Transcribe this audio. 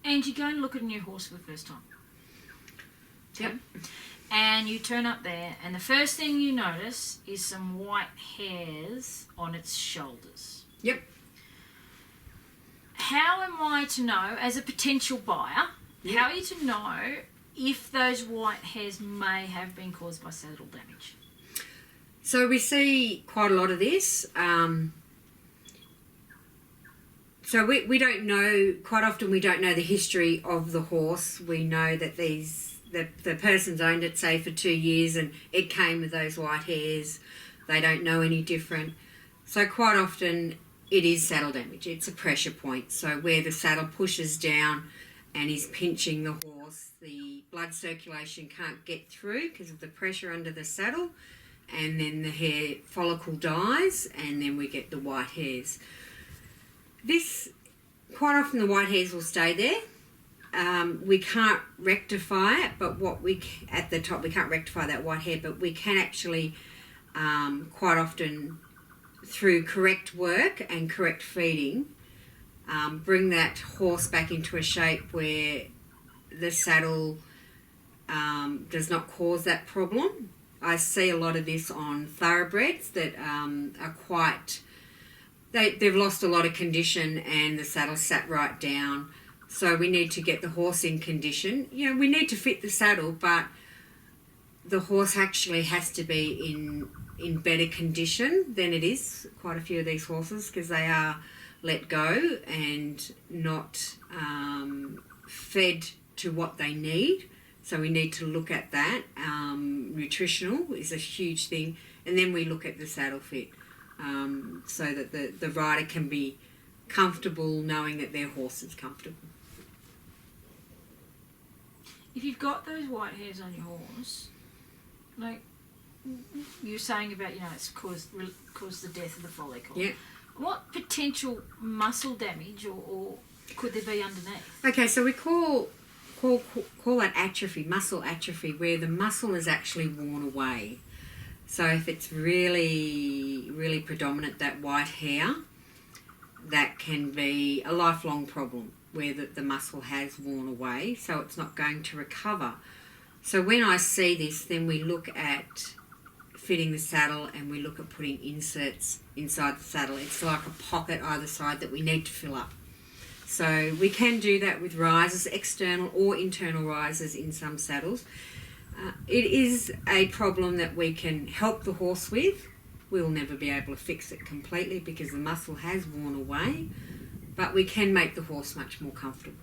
And you go and look at a new horse for the first time. Yep. And you turn up there, and the first thing you notice is some white hairs on its shoulders. Yep. How am I to know, as a potential buyer, Yep. how are you to know if those white hairs may have been caused by saddle damage? So we see quite a lot of this. So we don't know, quite often we don't know the history of the horse. We know that the person's owned it, say, for 2 years and it came with those white hairs. They don't know any different. So quite often it is saddle damage. It's a pressure point. So where the saddle pushes down and is pinching the horse, the blood circulation can't get through because of the pressure under the saddle, and then the hair follicle dies, and then we get the white hairs. This, quite often the white hairs will stay there. We can't rectify it, but at the top, we can't rectify that white hair, but we can actually, quite often, through correct work and correct feeding, bring that horse back into a shape where the saddle does not cause that problem. I see a lot of this on thoroughbreds that are quite... They've lost a lot of condition and the saddle sat right down. So we need to get the horse in condition. You know, we need to fit the saddle, but the horse actually has to be in better condition than it is, quite a few of these horses, because they are let go and not fed to what they need. So we need to look at that. Nutritional is a huge thing. And then we look at the saddle fit, so that the rider can be comfortable knowing that their horse is comfortable. If you've got those white hairs on your horse, like you're saying about, it's caused the death of the follicle. Yeah. What potential muscle damage or could there be underneath? Okay, so we call that atrophy, muscle atrophy, where the muscle is actually worn away. So if it's really, really predominant, that white hair, that can be a lifelong problem where the muscle has worn away, so it's not going to recover. So when I see this, then we look at fitting the saddle and we look at putting inserts inside the saddle. It's like a pocket either side that we need to fill up. So we can do that with risers, external or internal risers in some saddles. It is a problem that we can help the horse with. We'll never be able to fix it completely because the muscle has worn away, but we can make the horse much more comfortable.